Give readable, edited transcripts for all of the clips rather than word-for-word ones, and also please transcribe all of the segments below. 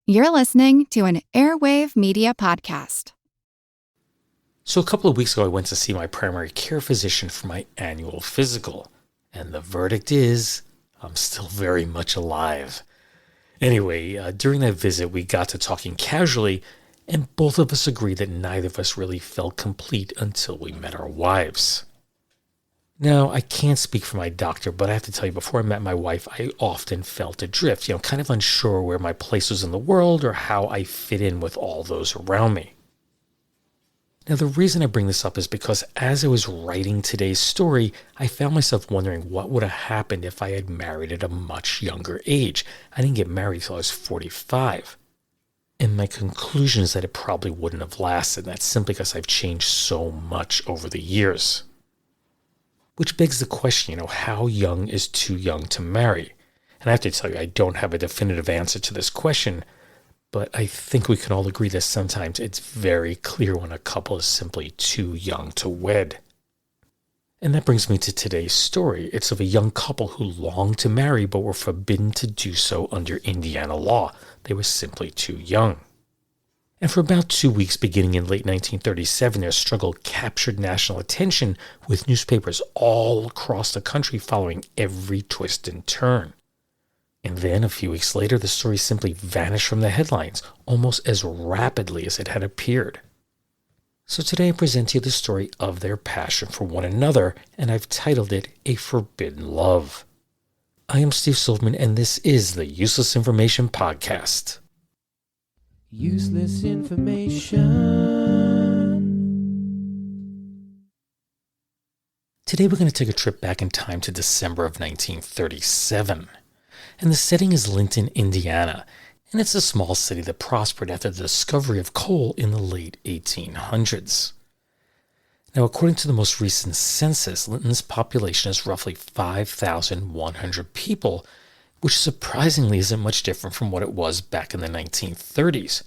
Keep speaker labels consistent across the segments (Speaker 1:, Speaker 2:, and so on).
Speaker 1: You're listening to an Airwave Media Podcast.
Speaker 2: So a couple of weeks ago, I went to see my primary care physician for my annual physical. And the verdict is, I'm still very much alive. Anyway, during that visit, we got to talking casually, and both of us agreed that neither of us really felt complete until we met our wives. Now, I can't speak for my doctor, but I have to tell you, before I met my wife, I often felt adrift, kind of unsure where my place was in the world or how I fit in with all those around me. Now, the reason I bring this up is because as I was writing today's story, I found myself wondering what would have happened if I had married at a much younger age. I didn't get married until I was 45. And my conclusion is that it probably wouldn't have lasted. That's simply because I've changed so much over the years. Which begs the question, how young is too young to marry? And I have to tell you, I don't have a definitive answer to this question, but I think we can all agree that sometimes it's very clear when a couple is simply too young to wed. And that brings me to today's story. It's of a young couple who longed to marry but were forbidden to do so under Indiana law. They were simply too young. And for about 2 weeks beginning in late 1937, their struggle captured national attention, with newspapers all across the country following every twist and turn. And then, a few weeks later, the story simply vanished from the headlines, almost as rapidly as it had appeared. So today I present to you the story of their passion for one another, and I've titled it A Forbidden Love. I am Steve Silverman, and this is the Useless Information Podcast.
Speaker 3: Useless information.
Speaker 2: Today we're going to take a trip back in time to December of 1937. And the setting is Linton, Indiana, and it's a small city that prospered after the discovery of coal in the late 1800s. Now, according to the most recent census, Linton's population is roughly 5,100 people, which surprisingly isn't much different from what it was back in the 1930s.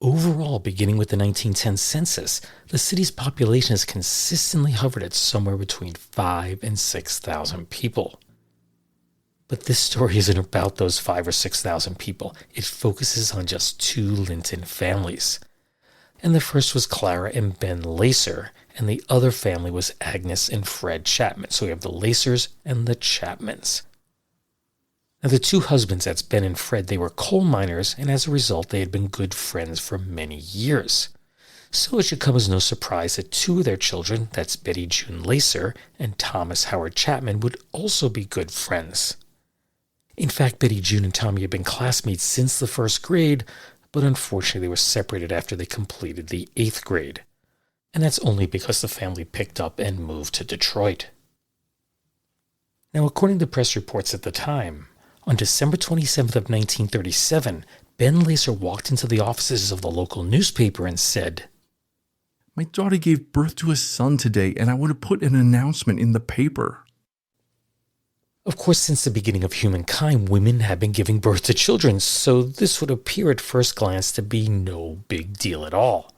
Speaker 2: Overall, beginning with the 1910 census, the city's population has consistently hovered at somewhere between 5,000 and 6,000 people. But this story isn't about those 5,000 or 6,000 people. It focuses on just two Linton families. And the first was Clara and Ben Lacer, and the other family was Agnes and Fred Chapman. So we have the Lacers and the Chapmans. Now, the two husbands, that's Ben and Fred, they were coal miners, and as a result, they had been good friends for many years. So it should come as no surprise that two of their children, that's Betty June Lacer and Thomas Howard Chapman, would also be good friends. In fact, Betty June and Tommy had been classmates since the first grade, but unfortunately they were separated after they completed the 8th grade. And that's only because the family picked up and moved to Detroit. Now, according to press reports at the time, on December 27th of 1937, Ben Lacer walked into the offices of the local newspaper and said,
Speaker 4: "My daughter gave birth to a son today, and I want to put an announcement in the paper."
Speaker 2: Of course, since the beginning of humankind, women have been giving birth to children, so this would appear at first glance to be no big deal at all.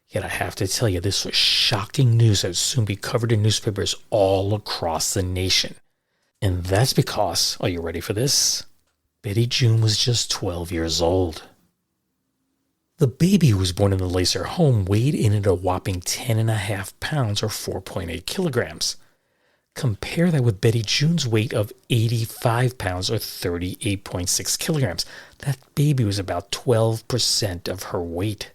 Speaker 2: Yet I have to tell you, this was shocking news that would soon be covered in newspapers all across the nation. And that's because, are you ready for this? Betty June was just 12 years old. The baby who was born in the Lacer home weighed in at a whopping 10.5 pounds or 4.8 kilograms. Compare that with Betty June's weight of 85 pounds or 38.6 kilograms. That baby was about 12% of her weight.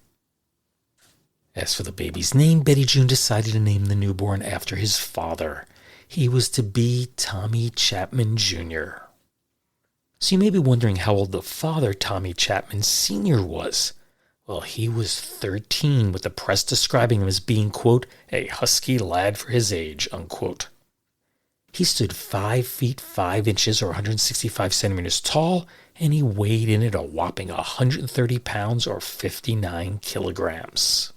Speaker 2: As for the baby's name, Betty June decided to name the newborn after his father. He was to be Tommy Chapman Jr. So you may be wondering how old the father, Tommy Chapman Sr., was. Well, he was 13, with the press describing him as being, quote, a husky lad for his age, unquote. He stood 5 feet 5 inches or 165 centimeters tall, and he weighed in at a whopping 130 pounds or 59 kilograms.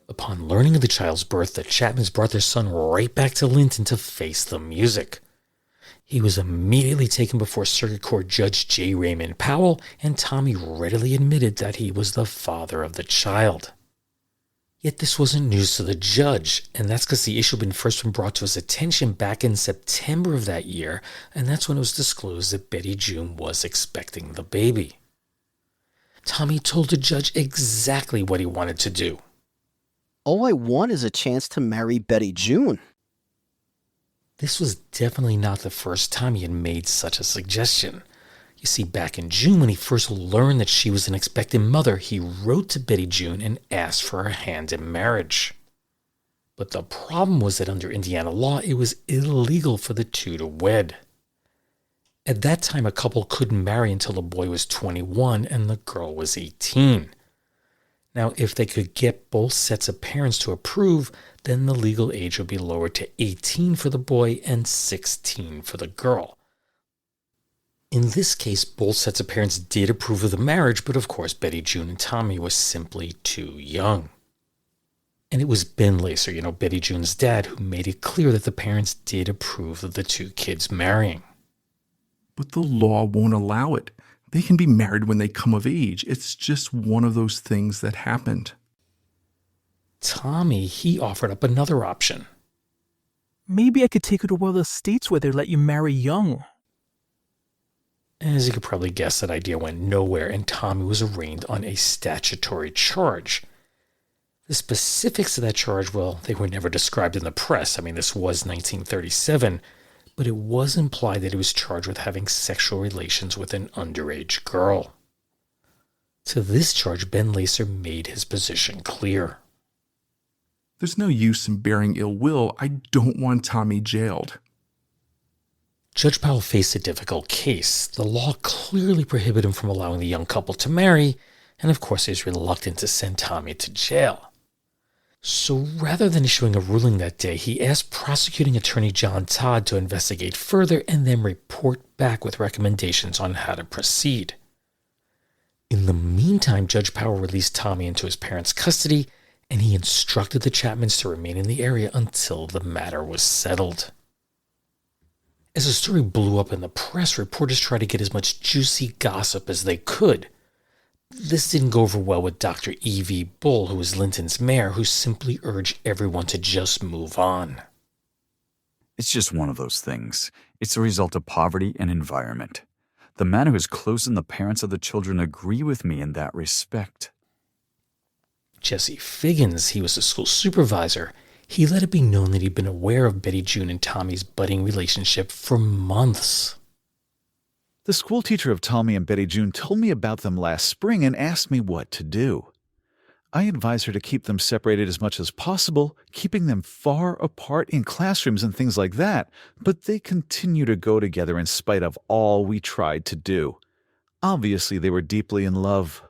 Speaker 2: Upon learning of the child's birth, the Chapmans brought their son right back to Linton to face the music. He was immediately taken before Circuit Court Judge J. Raymond Powell, and Tommy readily admitted that he was the father of the child. Yet this wasn't news to the judge, and that's because the issue had been brought to his attention back in September of that year, and that's when it was disclosed that Betty June was expecting the baby. Tommy told the judge exactly what he wanted to do.
Speaker 5: All I want is a chance to marry Betty June.
Speaker 2: This was definitely not the first time he had made such a suggestion. You see, back in June, when he first learned that she was an expectant mother, he wrote to Betty June and asked for her hand in marriage. But the problem was that under Indiana law, it was illegal for the two to wed. At that time, a couple couldn't marry until the boy was 21 and the girl was 18. Now, if they could get both sets of parents to approve, then the legal age would be lowered to 18 for the boy and 16 for the girl. In this case, both sets of parents did approve of the marriage, but of course Betty June and Tommy were simply too young. And it was Ben Lacer, Betty June's dad, who made it clear that the parents did approve of the two kids marrying.
Speaker 4: But the law won't allow it. They can be married when they come of age. It's just one of those things that happened.
Speaker 2: Tommy, he offered up another option.
Speaker 6: Maybe I could take you to one of the states where they let you marry young.
Speaker 2: As you could probably guess, that idea went nowhere, and Tommy was arraigned on a statutory charge. The specifics of that charge, well, they were never described in the press. This was 1937, but it was implied that he was charged with having sexual relations with an underage girl. To this charge, Ben Lacer made his position clear.
Speaker 4: There's no use in bearing ill will. I don't want Tommy jailed.
Speaker 2: Judge Powell faced a difficult case. The law clearly prohibited him from allowing the young couple to marry, and of course he was reluctant to send Tommy to jail. So rather than issuing a ruling that day, he asked prosecuting attorney John Todd to investigate further and then report back with recommendations on how to proceed. In the meantime, Judge Powell released Tommy into his parents' custody, and he instructed the Chapmans to remain in the area until the matter was settled. As the story blew up in the press, reporters tried to get as much juicy gossip as they could. This didn't go over well with Dr. E.V. Bull, who was Linton's mayor, who simply urged everyone to just move on.
Speaker 7: It's just one of those things. It's a result of poverty and environment. The man who is close and the parents of the children agree with me in that respect.
Speaker 2: Jesse Figgins, he was the school supervisor. He let it be known that he'd been aware of Betty June and Tommy's budding relationship for months.
Speaker 8: The school teacher of Tommy and Betty June told me about them last spring and asked me what to do. I advised her to keep them separated as much as possible, keeping them far apart in classrooms and things like that, but they continue to go together in spite of all we tried to do. Obviously, they were deeply in love.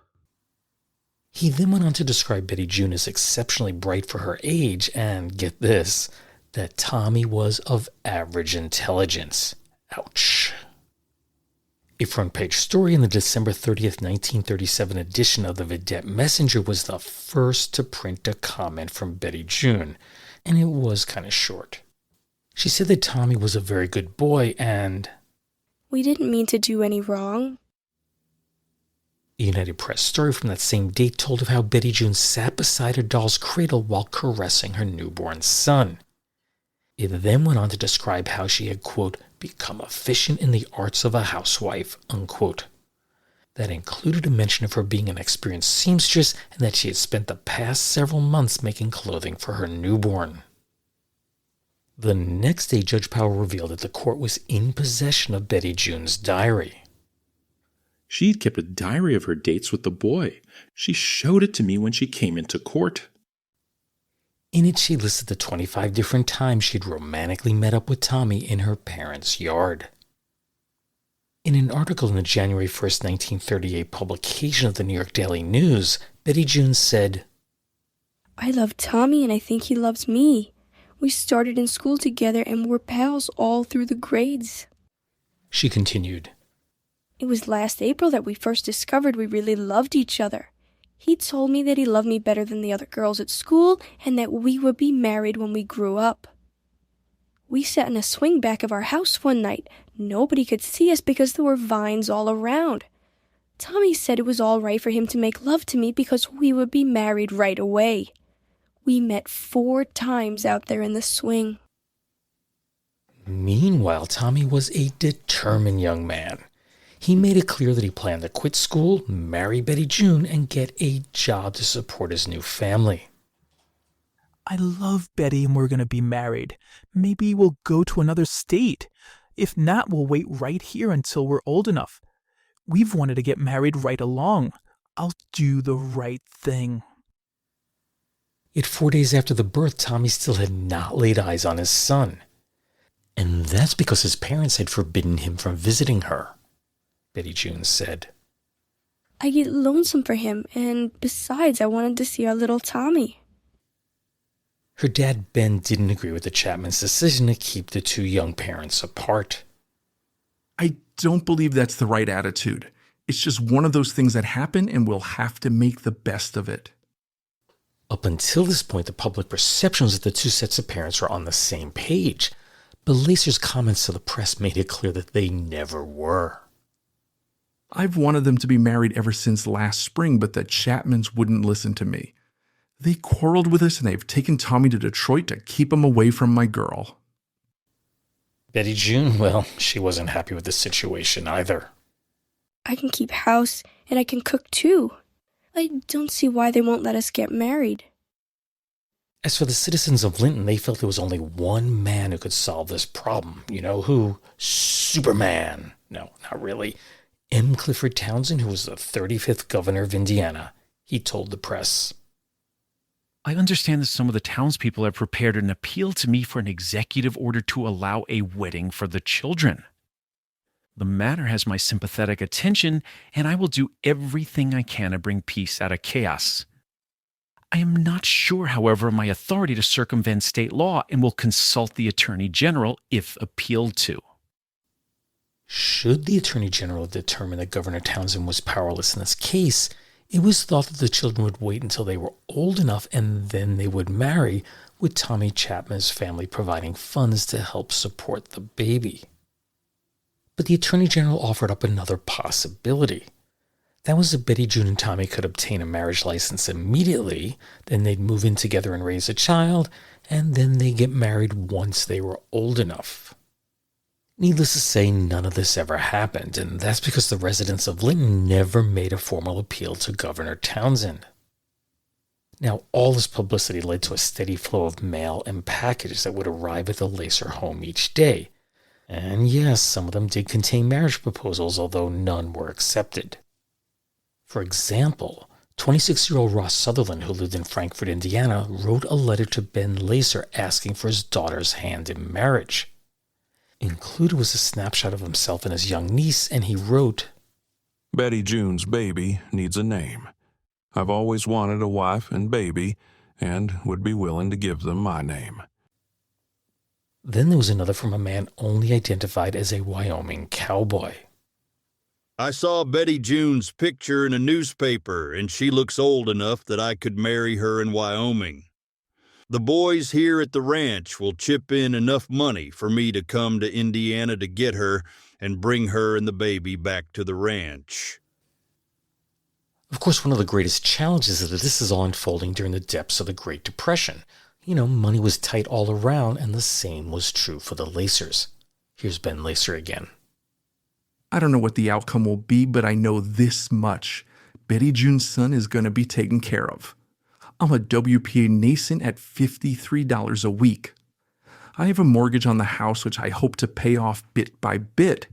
Speaker 2: He then went on to describe Betty June as exceptionally bright for her age and, get this, that Tommy was of average intelligence. Ouch. A front-page story in the December 30th, 1937 edition of the Vidette Messenger was the first to print a comment from Betty June, and it was kind of short. She said that Tommy was a very good boy and...
Speaker 9: "We didn't mean to do any wrong."
Speaker 2: A United Press story from that same date told of how Betty June sat beside her doll's cradle while caressing her newborn son. It then went on to describe how she had, quote, become efficient in the arts of a housewife, unquote. That included a mention of her being an experienced seamstress and that she had spent the past several months making clothing for her newborn. The next day, Judge Powell revealed that the court was in possession of Betty June's diary.
Speaker 10: She'd kept a diary of her dates with the boy. She showed it to me when she came into court.
Speaker 2: In it, she listed the 25 different times she'd romantically met up with Tommy in her parents' yard. In an article in the January 1st, 1938 publication of the New York Daily News, Betty June said,
Speaker 9: "I love Tommy and I think he loves me. We started in school together and were pals all through the grades."
Speaker 2: She continued,
Speaker 9: "It was last April that we first discovered we really loved each other. He told me that he loved me better than the other girls at school and that we would be married when we grew up. We sat in a swing back of our house one night. Nobody could see us because there were vines all around. Tommy said it was all right for him to make love to me because we would be married right away. We met 4 times out there in the swing.
Speaker 2: Meanwhile, Tommy was a determined young man. He made it clear that he planned to quit school, marry Betty June, and get a job to support his new family.
Speaker 6: I love Betty and we're going to be married. Maybe we'll go to another state. If not, we'll wait right here until we're old enough. We've wanted to get married right along. I'll do the right thing.
Speaker 2: Yet 4 days after the birth, Tommy still had not laid eyes on his son. And that's because his parents had forbidden him from visiting her, Betty June said.
Speaker 9: I get lonesome for him, and besides, I wanted to see our little Tommy.
Speaker 2: Her dad, Ben, didn't agree with the Chapmans' decision to keep the two young parents apart.
Speaker 4: I don't believe that's the right attitude. It's just one of those things that happen and we'll have to make the best of it.
Speaker 2: Up until this point, the public perception was that the two sets of parents were on the same page, but Lacer's comments to the press made it clear that they never were.
Speaker 4: I've wanted them to be married ever since last spring, but the Chapmans wouldn't listen to me. They quarreled with us and they've taken Tommy to Detroit to keep him away from my girl.
Speaker 2: Betty June, well, she wasn't happy with the situation either.
Speaker 9: I can keep house, and I can cook too. I don't see why they won't let us get married.
Speaker 2: As for the citizens of Linton, they felt there was only one man who could solve this problem. You know who? Superman. No, not really. M. Clifford Townsend, who was the 35th governor of Indiana. He told the press,
Speaker 11: I understand that some of the townspeople have prepared an appeal to me for an executive order to allow a wedding for the children. The matter has my sympathetic attention, and I will do everything I can to bring peace out of chaos. I am not sure, however, of my authority to circumvent state law and will consult the Attorney General if appealed to.
Speaker 2: Should the Attorney General determine that Governor Townsend was powerless in this case, it was thought that the children would wait until they were old enough and then they would marry, with Tommy Chapman's family providing funds to help support the baby. But the Attorney General offered up another possibility. That was if Betty June and Tommy could obtain a marriage license immediately, then they'd move in together and raise a child, and then they'd get married once they were old enough. Needless to say, none of this ever happened, and that's because the residents of Linton never made a formal appeal to Governor Townsend. Now, all this publicity led to a steady flow of mail and packages that would arrive at the Lacer home each day. And yes, some of them did contain marriage proposals, although none were accepted. For example, 26-year-old Ross Sutherland, who lived in Frankfort, Indiana, wrote a letter to Ben Lacer asking for his daughter's hand in marriage. Included was a snapshot of himself and his young niece, and he wrote,
Speaker 12: Betty June's baby needs a name. I've always wanted a wife and baby, and would be willing to give them my name.
Speaker 2: Then there was another from a man only identified as a Wyoming cowboy.
Speaker 13: I saw Betty June's picture in a newspaper, and she looks old enough that I could marry her in Wyoming. The boys here at the ranch will chip in enough money for me to come to Indiana to get her and bring her and the baby back to the ranch.
Speaker 2: Of course, one of the greatest challenges is that this is all unfolding during the depths of the Great Depression. You know, money was tight all around, and the same was true for the Lacers. Here's Ben Lacer again.
Speaker 4: I don't know what the outcome will be, but I know this much. Betty June's son is going to be taken care of. I'm a WPA Nason at $53 a week. I have a mortgage on the house which I hope to pay off bit by bit.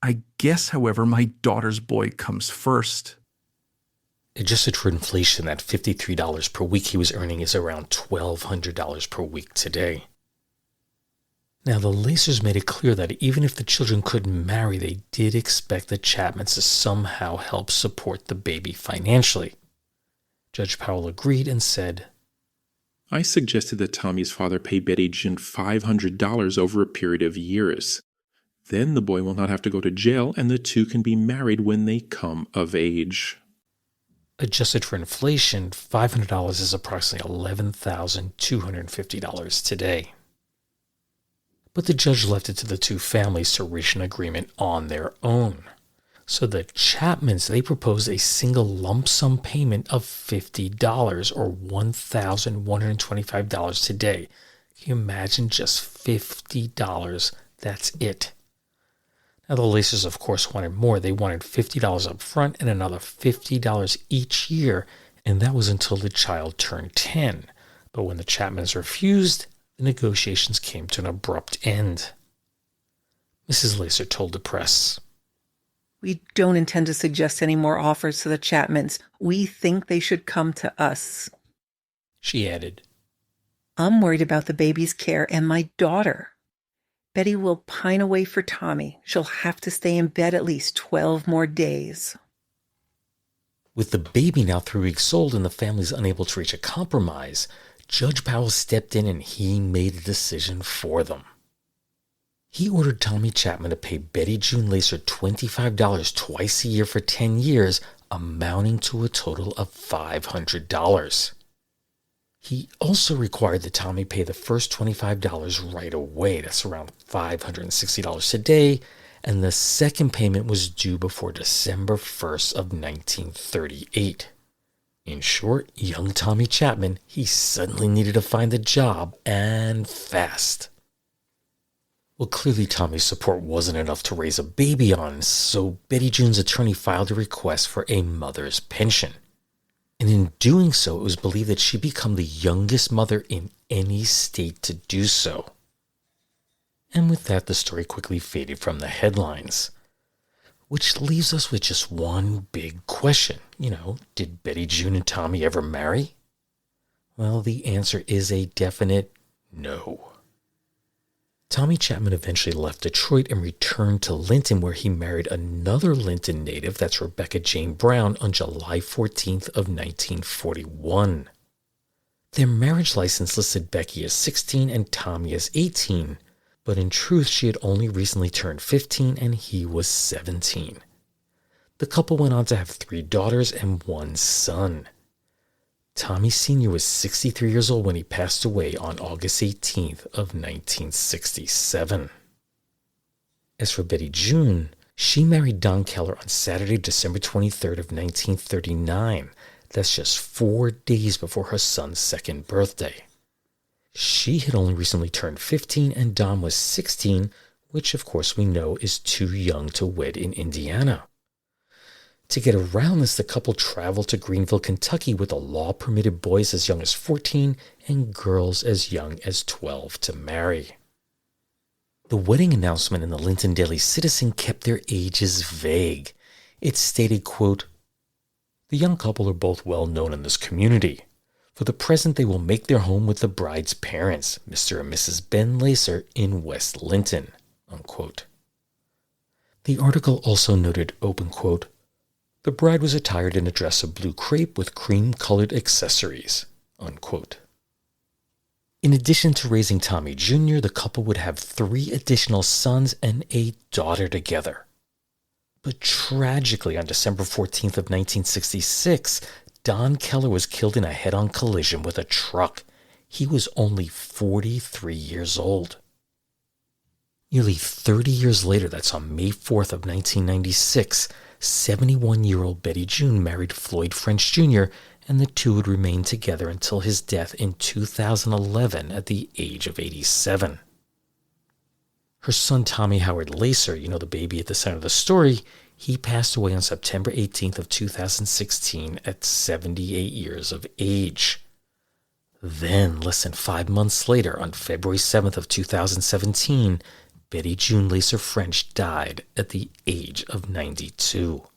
Speaker 4: I guess, however, my daughter's boy comes first.
Speaker 2: Adjusted for inflation, that $53 per week he was earning is around $1,200 per week today. Now, the Lacers made it clear that even if the children couldn't marry, they did expect the Chapmans to somehow help support the baby financially. Judge Powell agreed and said,
Speaker 10: I suggested that Tommy's father pay Betty June $500 over a period of years. Then the boy will not have to go to jail, and the two can be married when they come of age.
Speaker 2: Adjusted for inflation, $500 is approximately $11,250 today. But the judge left it to the two families to reach an agreement on their own. So the Chapmans, they proposed a single lump sum payment of $50 or $1,125 today. Can you imagine just $50? That's it. Now the Lacers, of course, wanted more. They wanted $50 up front and another $50 each year, and that was until the child turned 10. But when the Chapmans refused, the negotiations came to an abrupt end. Mrs. Lacer told the press,
Speaker 14: "We don't intend to suggest any more offers to the Chapmans. We think they should come to us."
Speaker 2: She added,
Speaker 14: "I'm worried about the baby's care and my daughter. Betty will pine away for Tommy. She'll have to stay in bed at least 12 more days."
Speaker 2: With the baby now 3 weeks old and the families unable to reach a compromise, Judge Powell stepped in and he made a decision for them. He ordered Tommy Chapman to pay Betty June Lacer $25 twice a year for 10 years, amounting to a total of $500. He also required that Tommy pay the first $25 right away. That's around $560 today, and the second payment was due before December 1st of 1938. In short, young Tommy Chapman, he suddenly needed to find a job, and fast. Well, clearly Tommy's support wasn't enough to raise a baby on, so Betty June's attorney filed a request for a mother's pension. And in doing so, it was believed that she'd become the youngest mother in any state to do so. And with that, the story quickly faded from the headlines. Which leaves us with just one big question. Did Betty June and Tommy ever marry? Well, the answer is a definite no. Tommy Chapman eventually left Detroit and returned to Linton, where he married another Linton native, that's Rebecca Jane Brown, on July 14th of 1941. Their marriage license listed Becky as 16 and Tommy as 18, but in truth she had only recently turned 15 and he was 17. The couple went on to have 3 daughters and 1 son. Tommy Sr. was 63 years old when he passed away on August 18th of 1967. As for Betty June, she married Don Keller on Saturday, December 23rd of 1939. That's just 4 days before her son's 2nd birthday. She had only recently turned 15 and Don was 16, which of course we know is too young to wed in Indiana. To get around this, the couple traveled to Greenville, Kentucky, where the law permitted boys as young as 14 and girls as young as 12 to marry. The wedding announcement in the Linton Daily Citizen kept their ages vague. It stated, quote, "The young couple are both well known in this community. For the present, they will make their home with the bride's parents, Mr. and Mrs. Ben Lacer, in West Linton," unquote. The article also noted, open quote, "The bride was attired in a dress of blue crepe with cream-colored accessories," unquote. In addition to raising Tommy Jr., the couple would have 3 additional sons and a daughter together. But tragically, on December 14th of 1966, Don Keller was killed in a head-on collision with a truck. He was only 43 years old. Nearly 30 years later, that's on May 4th of 1996, 71-year-old Betty June married Floyd French Jr., and the two would remain together until his death in 2011 at the age of 87. Her son Tommy Howard Lacer, the baby at the center of the story, he passed away on September 18th of 2016 at 78 years of age. Then, less than 5 months later, on February 7th of 2017, Betty June Lacer French died at the age of 92.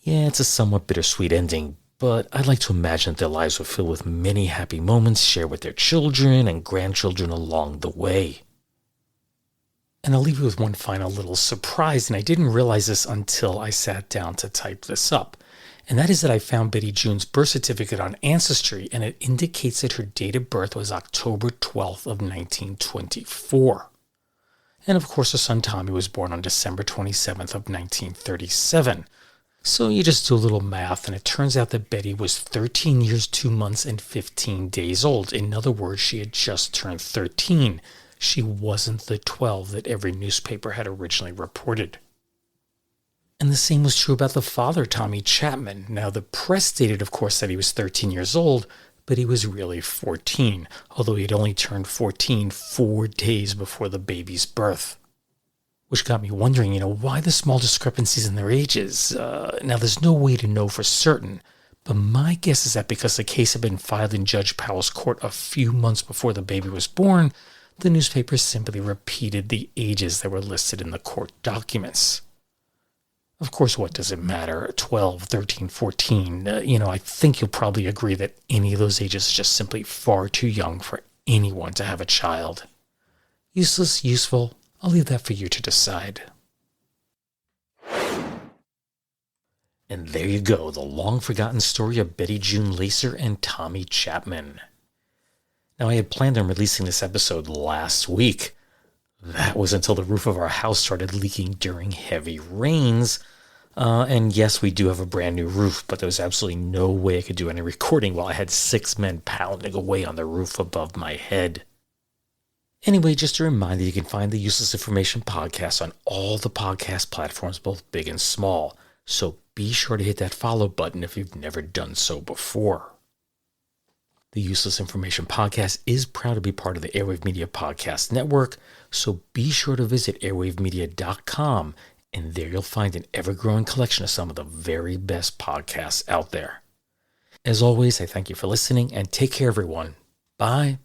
Speaker 2: Yeah, it's a somewhat bittersweet ending, but I'd like to imagine that their lives were filled with many happy moments shared with their children and grandchildren along the way. And I'll leave you with one final little surprise, and I didn't realize this until I sat down to type this up. And that is that I found Betty June's birth certificate on Ancestry, and it indicates that her date of birth was October 12th of 1924. And of course, her son Tommy was born on December 27th of 1937. So you just do a little math, and it turns out that Betty was 13 years, 2 months, and 15 days old. In other words, she had just turned 13. She wasn't the 12 that every newspaper had originally reported. And the same was true about the father, Tommy Chapman. Now, the press stated, of course, that he was 13 years old, but he was really 14, although he had only turned 14 4 days before the baby's birth. Which got me wondering, why the small discrepancies in their ages? Now, there's no way to know for certain, but my guess is that because the case had been filed in Judge Powell's court a few months before the baby was born, the newspapers simply repeated the ages that were listed in the court documents. Of course, what does it matter? 12, 13, 14. I think you'll probably agree that any of those ages is just simply far too young for anyone to have a child. Useless, useful, I'll leave that for you to decide. And there you go, the long-forgotten story of Betty June Lacer and Tommy Chapman. Now, I had planned on releasing this episode last week. That was until the roof of our house started leaking during heavy rains. And yes, we do have a brand new roof, but there was absolutely no way I could do any recording while I had 6 men pounding away on the roof above my head. Anyway, just a reminder, you can find the Useless Information Podcast on all the podcast platforms, both big and small. So be sure to hit that follow button if you've never done so before. The Useless Information Podcast is proud to be part of the Airwave Media Podcast Network, so be sure to visit airwavemedia.com, and there you'll find an ever-growing collection of some of the very best podcasts out there. As always, I thank you for listening, and take care, everyone. Bye.